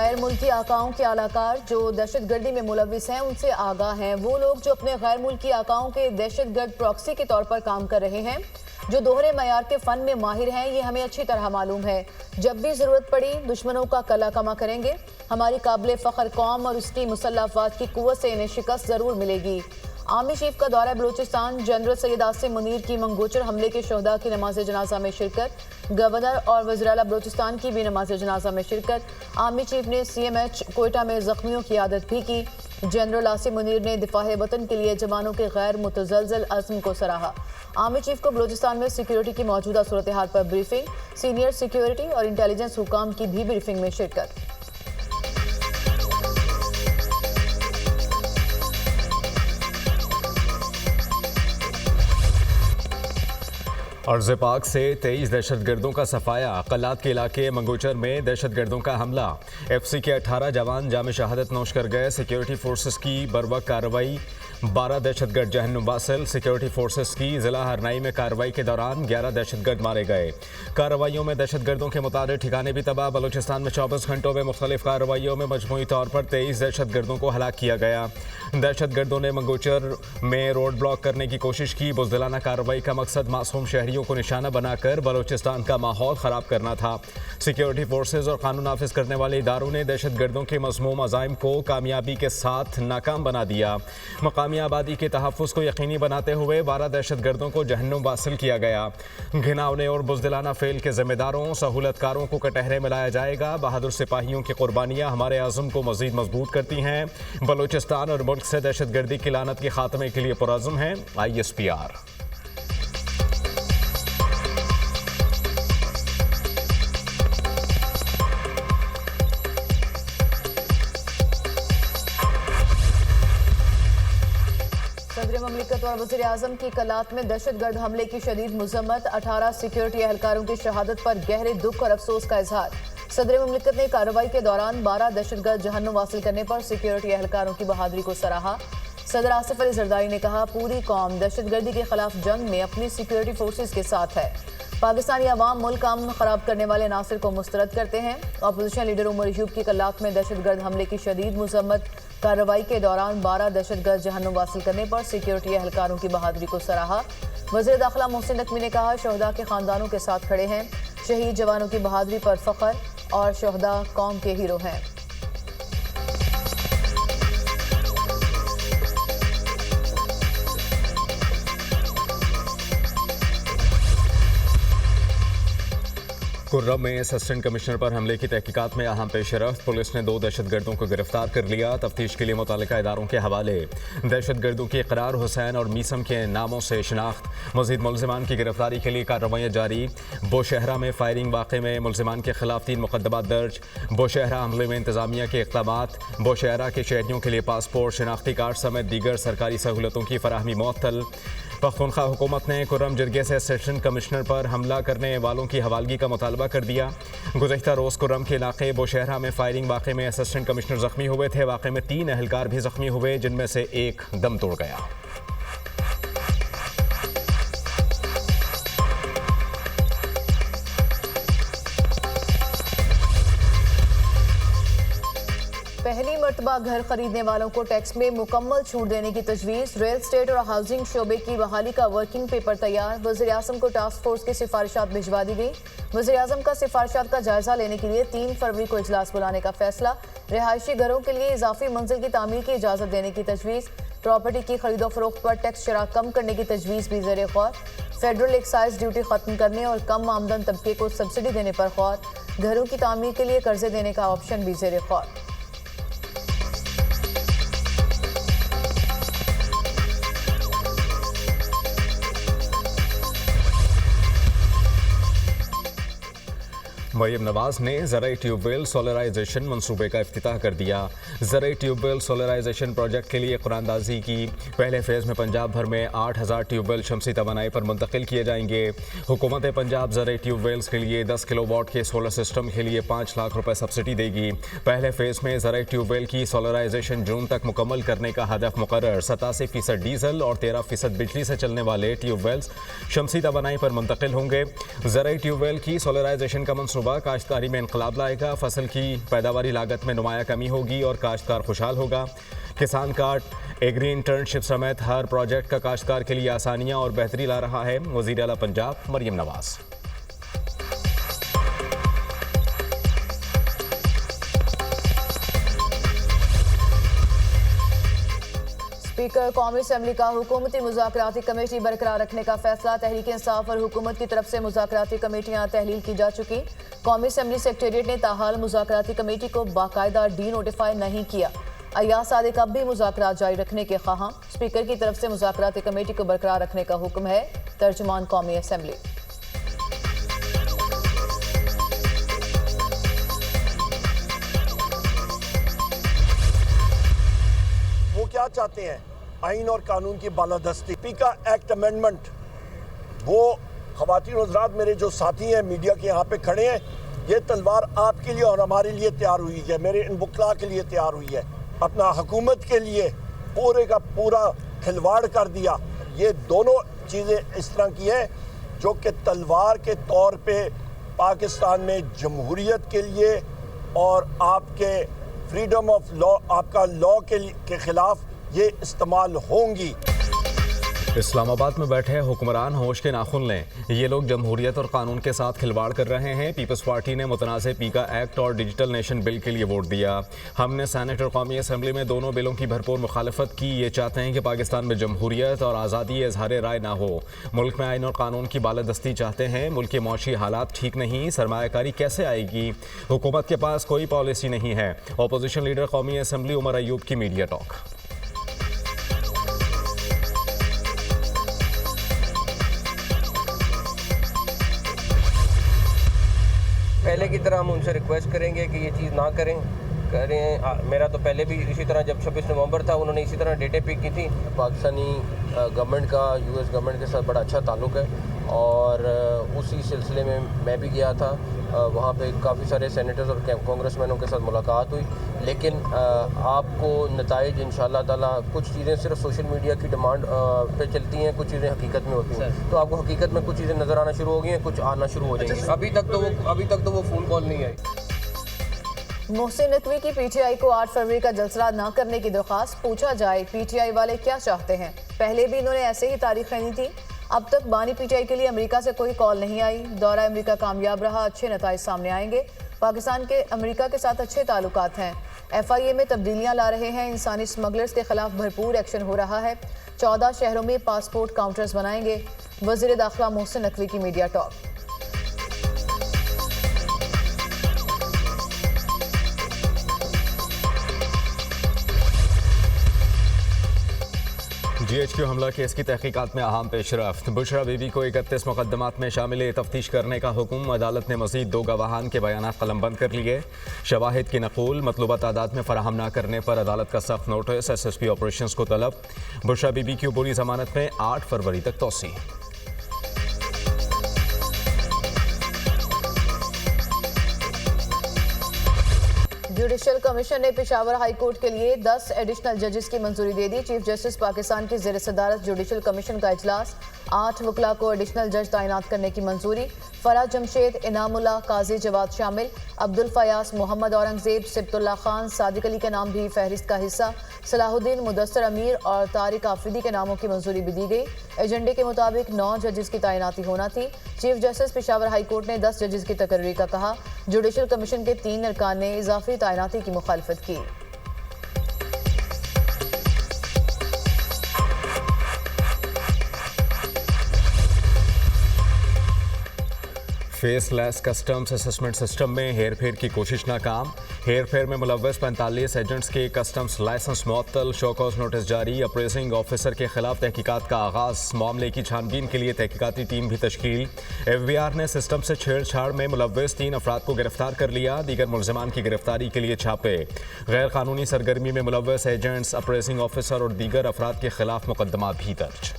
गैर मुल्की आकाओं के अलाकार जो दहशतगर्दी में मुलविस हैं उनसे आगाह हैं। वो लोग जो अपने गैर मुल्की आकाओं के दहशतगर्द प्रॉक्सी के तौर पर काम कर रहे हैं, जो दोहरे मयार के फन में माहिर हैं, ये हमें अच्छी तरह मालूम है। जब भी जरूरत पड़ी दुश्मनों का कला कमा करेंगे। हमारी काबिल फ़ख्र कौम और उसकी मुसल्लह अफ़वाज की कुव्वत से इन्हें शिकस्त जरूर मिलेगी। आर्मी चीफ का दौरा बलूचिस्तान, जनरल सैयद आसिम मुनीर की मंगोचर हमले के शहदा की नमाज जनाजा में शिरकत। गवर्नर और वज़ीर आला बलूचिस्तान की भी नमाज जनाजा में शिरकत। आर्मी चीफ ने CMH कोयटा में जख्मियों की आदत भी की। जनरल आसिम मुनीर ने दिफाए वतन के लिए जवानों के गैर मुतज़लज़ल अज़्म को सराहा। आर्मी चीफ को बलूचिस्तान में सिक्योरिटी की मौजूदा सूरत हाल पर ब्रीफिंग। सीनियर सिक्योरिटी और इंटेलिजेंस हुकाम की भी ब्रीफिंग में शिरकत। अर्ज़ पाक से 23 दहशतगर्दों का सफाया। कलात के इलाके मंगोचर में दहशतगर्दों का हमला। FC के 18 जवान जाम शहादत नोश कर गए। सिक्योरिटी फोर्सेस की बरवक्त कार्रवाई। 12 दहशतगर्द जहन्नुम वासिल। सिक्योरिटी फोर्सेस की जिला हरनाई में कार्रवाई के दौरान 11 दहशतगर्द मारे गए। कार्रवाइयों में दहशतगर्दों के मुताबिक ठिकाने भी तबाह। बलूचिस्तान में 24 घंटों में मुख्तलिफ कार्रवाइयों में मजमूई तौर पर 23 दहशतगर्दों को हलाक किया गया। दहशतगर्दों ने मंगोचर में रोड ब्लॉक करने की कोशिश की। बुज़दिलाना कार्रवाई का मकसद मासूम शहरियों को निशाना बनाकर बलूचिस्तान का माहौल ख़राब करना था। सिक्योरिटी फोर्सेज और कानून नाफिज करने वाले इदारों ने दहशतगर्दों के मज़मूम अज़ाइम को कामयाबी के साथ नाकाम बना दिया। मकामी आबादी के तहफ़्फ़ुज़ को यकीनी बनाते हुए 12 दहशतगर्दों को जहन्नुम वासिल किया गया। घिनौने और बुज़दिलाना फ़ेल के ज़िम्मेदारों सहूलतकारों को कटहरे में लाया जाएगा। बहादुर सिपाहियों की कुर्बानियाँ हमारे आज़म को मज़ीद मजबूत करती हैं। बलूचिस्तान और मुल्क से दहशतगर्दी की लानत के खात्मे के लिए पुरअज़्म है ISPR। सदर ममलिकत और वज़ीर आज़म की कलात में दहशतगर्द हमले की शदीद मज़म्मत। 18 सिक्योरिटी एहलकारों की शहादत पर गहरे दुख और अफसोस का इजहार। सदर ममलिकत ने कार्रवाई के दौरान 12 दहशतगर्द जहन्नुम हासिल करने पर सिक्योरिटी एहलकारों की बहादुरी को सराहा। सदर आसिफ अली जरदारी ने कहा, पूरी कौम दहशतगर्दी के खिलाफ जंग में अपनी सिक्योरिटी फोर्सेज के साथ है। पाकिस्तानी अवाम मुल्क अमन खराब करने वाले नासिर को मुस्तरद करते हैं। अपोजिशन लीडर उमर अयूब की कलात में दहशतगर्द हमले की शदीद मज़म्मत। कार्रवाई के दौरान 12 दहशतगर्द जहन्नुम हासिल करने पर सिक्योरिटी एहलकारों की बहादुरी को सराहा। वज़ीर दाखिला मोहसिन नकवी ने कहा, शहदा के खानदानों के साथ खड़े हैं। शहीद जवानों की बहादुरी पर फ़ख्र और शहदा कौम के हीरो हैं। कुर्रम में असिस्टेंट कमिश्नर पर हमले की तहकीकात में अहम पेशरफ्त। पुलिस ने 2 दहशतगर्दों को गिरफ्तार कर लिया। तफ्तीश के लिए मुतल्लिका इदारों के हवाले। दहशतगर्दों की इकरार, हुसैन और मीसम के नामों से शिनाख्त। मज़ीद मुलज़िमान की गिरफ्तारी के लिए कार्रवाइयाँ जारी। बोशहरा में फायरिंग वाक़े में मुलज़िमान के खिलाफ 3 मुकदमात दर्ज। बोशहरा हमले में इंतज़ामिया के इक़दामात। बोशहरा के शहरियों के लिए पासपोर्ट, शनाख्ती कार्ड समेत दीगर सरकारी सहूलतों की फराहमी मुअत्तल। पख्तूनख्वा हुकूमत ने कुर्रम जिरगे से असिस्टेंट कमिश्नर पर हमला करने वालों की हवालगी का मुतालबा कर दिया। गुज़श्ता रोज़ कुर्रम के इलाके बोशहरा में फायरिंग वाक़े में असिस्टेंट कमिश्नर ज़ख्मी हुए थे। वाक़े में 3 एहलकार भी ज़ख्मी हुए, जिनमें से एक दम तोड़ गया। पहली मरतबा घर खरीदने वालों को टैक्स में मुकम्मल छूट देने की तजवीज़। रियल स्टेट और हाउसिंग शोबे की बहाली का वर्किंग पेपर तैयार। वज़ीर आज़म को टास्क फोर्स की सिफारिशात भिजवा दी गई। वज़ीर आज़म का सिफारिशात का जायजा लेने के लिए 3 फरवरी को इजलास बुलाने का फैसला। रिहायशी घरों के लिए इजाफी मंजिल की तामीर की इजाज़त देने की तजवीज़। प्रॉपर्टी की खरीदो फरोख्त पर टैक्स शरह कम करने की तजवीज़ भी ज़ेर गौर। फेडरल एक्साइज ड्यूटी खत्म करने और कम आमदन तबके को सब्सिडी देने पर गौर। घरों की तामीर के लिए कर्जे देने का ऑप्शन भी ज़ेर गौर। मरियम नवाज ने ज़राई ट्यूबवेल सोलराइजेशन मंसूबे का इफ्तिताह कर दिया। ज़राई ट्यूबवेल सोलराइजेशन प्रोजेक्ट के लिए कुरानदाजी की पहले फेज़ में पंजाब भर में 8000 ट्यूबवेल शमसी तवानाई पर मुंतकिल किए जाएंगे। हुकूमत पंजाब ज़राई ट्यूबवेल्स के लिए 10 किलोवाट के सोलर सिस्टम के लिए 5 लाख रुपए सब्सिडी देगी। पहले फेज़ में ज़राई ट्यूबवेल की सोलराइजेशन जून तक मुकम्मल करने का हदफ मुकर्रर। 87% डीजल और 13% बिजली से चलने वाले ट्यूबवेल्स शमसी तवानाई पर मुंतकिल होंगे। ज़राई ट्यूबवेल की सोलराइजेशन का मंसूबा मनसूबा काश्तकारी में इनकलाब लाएगा। फसल की पैदावारी लागत में नुमाया कमी होगी और काश्तकार खुशहाल होगा। किसान कार्ड, एग्री इंटर्नशिप समेत हर प्रोजेक्ट का काश्तकार के लिए आसानियां और बेहतरी ला रहा है। वज़ीर आला पंजाब मरियम नवाज। स्पीकर कौमी असम्बली का हुकूमती मुज़ाकराती कमेटी बरकरार रखने का फैसला। तहरीक इंसाफ और हुकूमत की तरफ से मुज़ाकराती कमेटियां तहलील की जा चुकी। कौमी असम्बली सेक्रेटेरिएट ने ताहाल मुज़ाकराती कमेटी को बाकायदा डी नोटिफाई नहीं किया। अय्याज सादिक अब भी मुज़ाकरात जारी रखने के ख्वाहां। स्पीकर की तरफ से मुज़ाकराती कमेटी को बरकरार रखने का हुक्म है। तर्जुमान कौमी असम्बली। वो क्या चाहते हैं? आइन और कानून की बालादस्ती। पीका एक्ट अमेंडमेंट, वो ख़वातीन हज़रात मेरे जो साथी हैं मीडिया के यहाँ पे खड़े हैं, ये तलवार आपके लिए और हमारे लिए तैयार हुई है, मेरे इन बुकला के लिए तैयार हुई है। अपना हुकूमत के लिए पूरे का पूरा खिलवाड़ कर दिया। ये दोनों चीज़ें इस तरह की हैं जो कि तलवार के तौर पे पाकिस्तान में जमहूरियत के लिए और आपके फ्रीडम ऑफ लॉ, आपका लॉ के खिलाफ ये इस्तेमाल होंगी। इस्लामाबाद में बैठे हुक्मरान होश के नाखुन लें। ये लोग जमहूरियत और कानून के साथ खिलवाड़ कर रहे हैं। पीपल्स पार्टी ने मुतनाज़ पीका एक्ट और डिजिटल नेशन बिल के लिए वोट दिया। हमने सेनेट और कौमी असम्बली में दोनों बिलों की भरपूर मुखालफत की। ये चाहते हैं कि पाकिस्तान में जमहूरियत और आज़ादी इज़हार राय ना हो। मुल्क में आइन और कानून की बालादस्ती चाहते हैं। मुल्क के मौशी हालात ठीक नहीं, सरमायाकारी कैसे आएगी? हुकूमत के पास कोई पॉलिसी नहीं है। अपोजिशन लीडर कौमी असम्बली उमर अयूब की मीडिया टॉक। पहले की तरह हम उनसे रिक्वेस्ट करेंगे कि ये चीज़ ना करें। मेरा तो पहले भी इसी तरह जब 26 नवंबर था उन्होंने इसी तरह डेटें पिक की थी। पाकिस्तानी गवर्नमेंट का यूएस गवर्नमेंट के साथ बड़ा अच्छा ताल्लुक़ है और उसी सिलसिले में मैं भी गया था। वहाँ पे काफ़ी सारे सेनेटर्स और कांग्रेसमैनों के साथ मुलाकात हुई, लेकिन आपको नताइज इंशाअल्लाह ताला कुछ चीज़ें सिर्फ सोशल मीडिया की डिमांड पे चलती हैं, कुछ चीज़ें हकीकत में होती हैं। तो आपको हकीकत में कुछ चीज़ें नज़र आना शुरू हो गई हैं, कुछ आना शुरू हो जाएंगी। अभी तक तो वो फ़ोन कॉल नहीं आई। मोहसिन नकवी की पीटीआई को 8 फरवरी का जलसा न करने की दरख्वास्त। पूछा जाए पीटीआई वाले क्या चाहते हैं? पहले भी इन्होंने ऐसे ही तारीख खैनी थी। अब तक बानी पीटीआई के लिए अमेरिका से कोई कॉल नहीं आई। दौरा अमेरिका कामयाब रहा, अच्छे नताइज सामने आएंगे। पाकिस्तान के अमेरिका के साथ अच्छे ताल्लुकात हैं। FIA में तब्दीलियां ला रहे हैं। इंसानी स्मगलर्स के खिलाफ भरपूर एक्शन हो रहा है। 14 शहरों में पासपोर्ट काउंटर्स बनाएंगे। वज़ीर दाखिला मोहसिन नकवी की मीडिया टॉक। GHQ हमला केस की तहकीकात में अहम पेशरफ्त। बुशरा बीबी को 31 मुकदमात में शामिल तफ्तीश करने का हुक्म। अदालत ने मज़ीद 2 गवाहान के बयान कलमबंद कर लिए। शवाहिद की नकूल मतलूबा तादाद में फराहम न करने पर अदालत का सख्त नोटिस। SSP ऑपरेशंस को तलब। बुशरा बीबी की अबूरी जमानत में 8 फरवरी तक तोसी। जुडिशल कमीशन ने पेशावर हाई कोर्ट के लिए 10 एडिशनल जजेस की मंजूरी दे दी। चीफ जस्टिस पाकिस्तान की ज़ेर सदारत जुडिशल कमीशन का इजलास। 8 वकला को एडिशनल जज तैनात करने की मंजूरी। फराज जमशेद, इनामुल्लाह, काजी जवाद शामिल। अब्दुल फयास, मोहम्मद औरंगजेब, सिब्तुल्लाह खान, सादिक अली के नाम भी फहरिस्त का हिस्सा। सलाहुद्दीन, मुदस्सर अमीर और तारिक आफरीदी के नामों की मंजूरी भी दी गई। एजेंडे के मुताबिक 9 जजेस की तैनाती होना थी। Chief justice Peshawar high court ने 10 जजेस की तकर्री का कहा। जुडिशल कमीशन के 3 अरकान ने इजाफी तैनाती की मुखालफत की। फेसलेस कस्टम्स असेसमेंट सिस्टम में हेरफेर की कोशिश नाकाम। हेरफेर में मुलव्वस 45 एजेंट्स के कस्टम्स लाइसेंस मुअत्तल। शोकॉज नोटिस जारी। अप्रेजिंग ऑफिसर के खिलाफ तहकीकात का आगाज। मामले की छानबीन के लिए तहकीकाती टीम भी तश्कील। FBI ने सिस्टम से छेड़छाड़ में मुलव्वस 3 अफराद को गिरफ्तार कर लिया। दीगर मुलजमान की गिरफ्तारी के लिए छापे। गैर कानूनी सरगर्मी में मुलव्वस एजेंट्स, अप्रेजिंग ऑफिसर और दीगर अफराद के खिलाफ मुकदमा भी दर्ज।